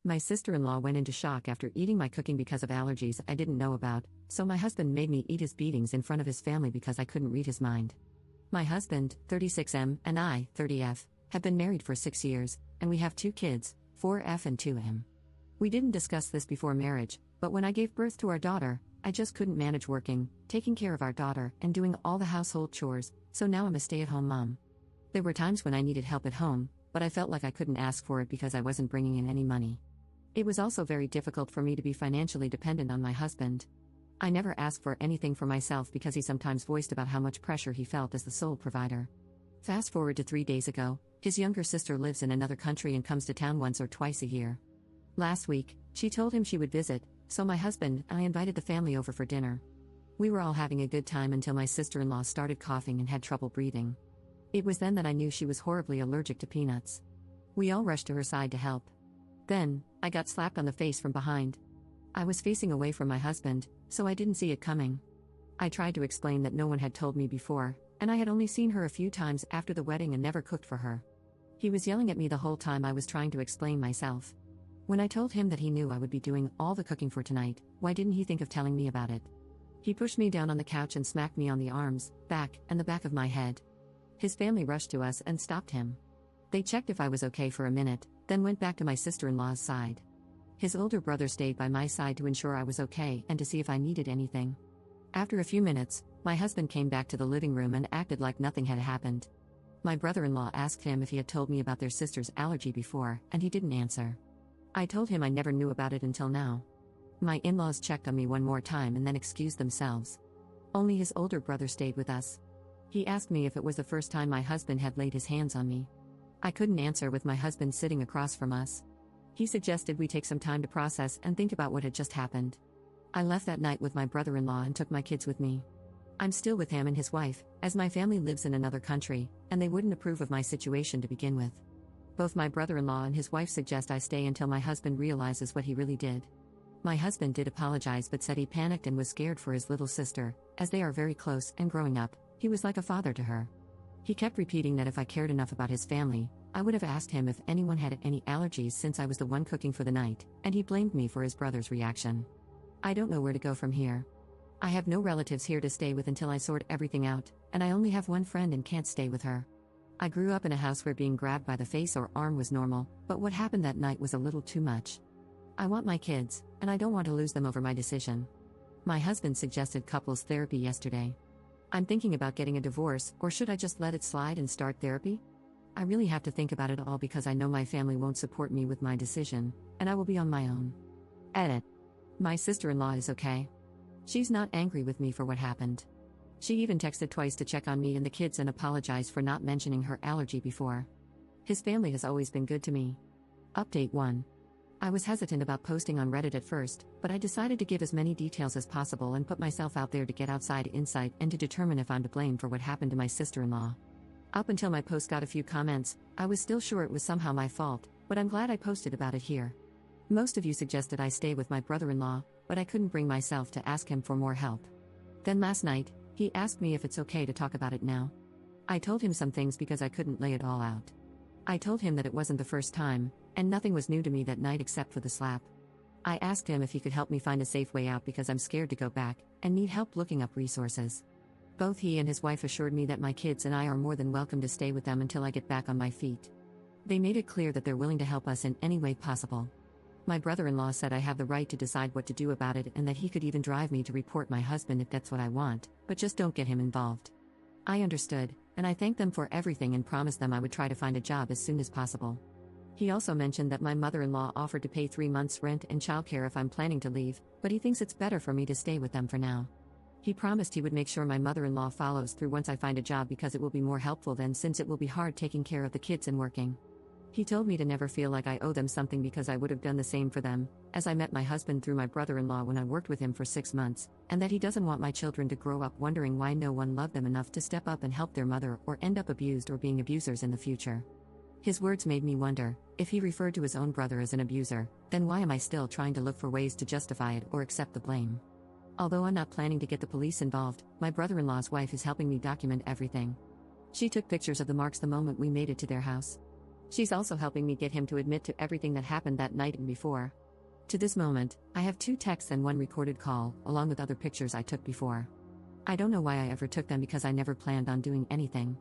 My sister-in-law went into shock after eating my cooking because of allergies I didn't know about, so my husband made me eat his beatings in front of his family because I couldn't read his mind. My husband, 36M, and I, 30F, have been married for 6 years, and we have 2 kids, 4F and 2M. We didn't discuss this before marriage, but when I gave birth to our daughter, I just couldn't manage working, taking care of our daughter, and doing all the household chores, so now I'm a stay-at-home mom. There were times when I needed help at home, but I felt like I couldn't ask for it because I wasn't bringing in any money. It was also very difficult for me to be financially dependent on my husband. I never asked for anything for myself because he sometimes voiced about how much pressure he felt as the sole provider. Fast forward to 3 days ago, his younger sister lives in another country and comes to town once or twice a year. Last week, she told him she would visit, so my husband and I invited the family over for dinner. We were all having a good time until my sister-in-law started coughing and had trouble breathing. It was then that I knew she was horribly allergic to peanuts. We all rushed to her side to help. Then, I got slapped on the face from behind. I was facing away from my husband, so I didn't see it coming. I tried to explain that no one had told me before, and I had only seen her a few times after the wedding and never cooked for her. He was yelling at me the whole time I was trying to explain myself. When I told him that he knew I would be doing all the cooking for tonight, why didn't he think of telling me about it? He pushed me down on the couch and smacked me on the arms, back, and the back of my head. His family rushed to us and stopped him. They checked if I was okay for a minute, then went back to my sister-in-law's side. His older brother stayed by my side to ensure I was okay and to see if I needed anything. After a few minutes, my husband came back to the living room and acted like nothing had happened. My brother-in-law asked him if he had told me about their sister's allergy before, and he didn't answer. I told him I never knew about it until now. My in-laws checked on me one more time and then excused themselves. Only his older brother stayed with us. He asked me if it was the first time my husband had laid his hands on me. I couldn't answer with my husband sitting across from us. He suggested we take some time to process and think about what had just happened. I left that night with my brother-in-law and took my kids with me. I'm still with him and his wife, as my family lives in another country, and they wouldn't approve of my situation to begin with. Both my brother-in-law and his wife suggest I stay until my husband realizes what he really did. My husband did apologize but said he panicked and was scared for his little sister, as they are very close and growing up, he was like a father to her. He kept repeating that if I cared enough about his family, I would have asked him if anyone had any allergies since I was the one cooking for the night, and he blamed me for his brother's reaction. I don't know where to go from here. I have no relatives here to stay with until I sort everything out, and I only have one friend and can't stay with her. I grew up in a house where being grabbed by the face or arm was normal, but what happened that night was a little too much. I want my kids, and I don't want to lose them over my decision. My husband suggested couples therapy yesterday. I'm thinking about getting a divorce, or should I just let it slide and start therapy? I really have to think about it all because I know my family won't support me with my decision, and I will be on my own. Edit. My sister-in-law is okay. She's not angry with me for what happened. She even texted twice to check on me and the kids and apologized for not mentioning her allergy before. His family has always been good to me. Update 1. I was hesitant about posting on Reddit at first, but I decided to give as many details as possible and put myself out there to get outside insight and to determine if I'm to blame for what happened to my sister-in-law. Up until my post got a few comments, I was still sure it was somehow my fault, but I'm glad I posted about it here. Most of you suggested I stay with my brother-in-law, but I couldn't bring myself to ask him for more help. Then last night, he asked me if it's okay to talk about it now. I told him some things because I couldn't lay it all out. I told him that it wasn't the first time, and nothing was new to me that night except for the slap. I asked him if he could help me find a safe way out because I'm scared to go back, and need help looking up resources. Both he and his wife assured me that my kids and I are more than welcome to stay with them until I get back on my feet. They made it clear that they're willing to help us in any way possible. My brother-in-law said I have the right to decide what to do about it and that he could even drive me to report my husband if that's what I want, but just don't get him involved. I understood, and I thanked them for everything and promised them I would try to find a job as soon as possible. He also mentioned that my mother-in-law offered to pay 3 months' rent and childcare if I'm planning to leave, but he thinks it's better for me to stay with them for now. He promised he would make sure my mother-in-law follows through once I find a job because it will be more helpful then since it will be hard taking care of the kids and working. He told me to never feel like I owe them something because I would have done the same for them, as I met my husband through my brother-in-law when I worked with him for 6 months, and that he doesn't want my children to grow up wondering why no one loved them enough to step up and help their mother or end up abused or being abusers in the future. His words made me wonder, if he referred to his own brother as an abuser, then why am I still trying to look for ways to justify it or accept the blame? Although I'm not planning to get the police involved, my brother-in-law's wife is helping me document everything. She took pictures of the marks the moment we made it to their house. She's also helping me get him to admit to everything that happened that night and before. To this moment, I have 2 texts and 1 recorded call, along with other pictures I took before. I don't know why I ever took them because I never planned on doing anything.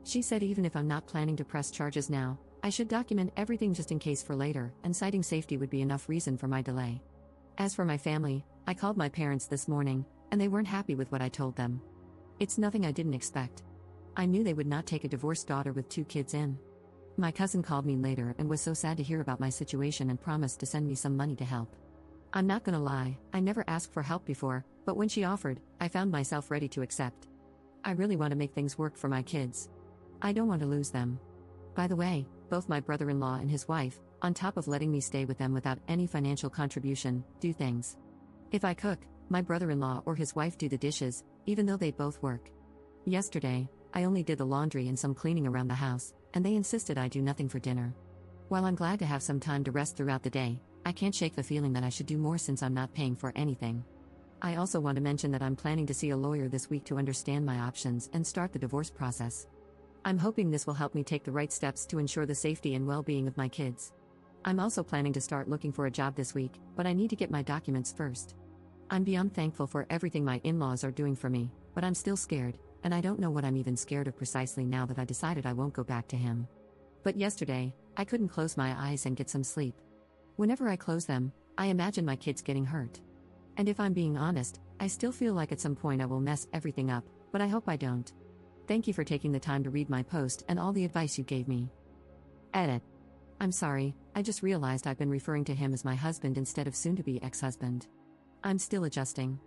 She said even if I'm not planning to press charges now, I should document everything just in case for later, and citing safety would be enough reason for my delay. As for my family, I called my parents this morning, and they weren't happy with what I told them. It's nothing I didn't expect. I knew they would not take a divorced daughter with 2 kids in. My cousin called me later and was so sad to hear about my situation and promised to send me some money to help. I'm not gonna lie, I never asked for help before, but when she offered, I found myself ready to accept. I really want to make things work for my kids. I don't want to lose them. By the way, both my brother-in-law and his wife, on top of letting me stay with them without any financial contribution, do things. If I cook, my brother-in-law or his wife do the dishes, even though they both work. Yesterday, I only did the laundry and some cleaning around the house, and they insisted I do nothing for dinner. While I'm glad to have some time to rest throughout the day, I can't shake the feeling that I should do more since I'm not paying for anything. I also want to mention that I'm planning to see a lawyer this week to understand my options and start the divorce process. I'm hoping this will help me take the right steps to ensure the safety and well-being of my kids. I'm also planning to start looking for a job this week, but I need to get my documents first. I'm beyond thankful for everything my in-laws are doing for me, but I'm still scared, and I don't know what I'm even scared of precisely now that I decided I won't go back to him. But yesterday, I couldn't close my eyes and get some sleep. Whenever I close them, I imagine my kids getting hurt. And if I'm being honest, I still feel like at some point I will mess everything up, but I hope I don't. Thank you for taking the time to read my post and all the advice you gave me. Edit. I'm sorry, I just realized I've been referring to him as my husband instead of soon-to-be ex-husband. I'm still adjusting.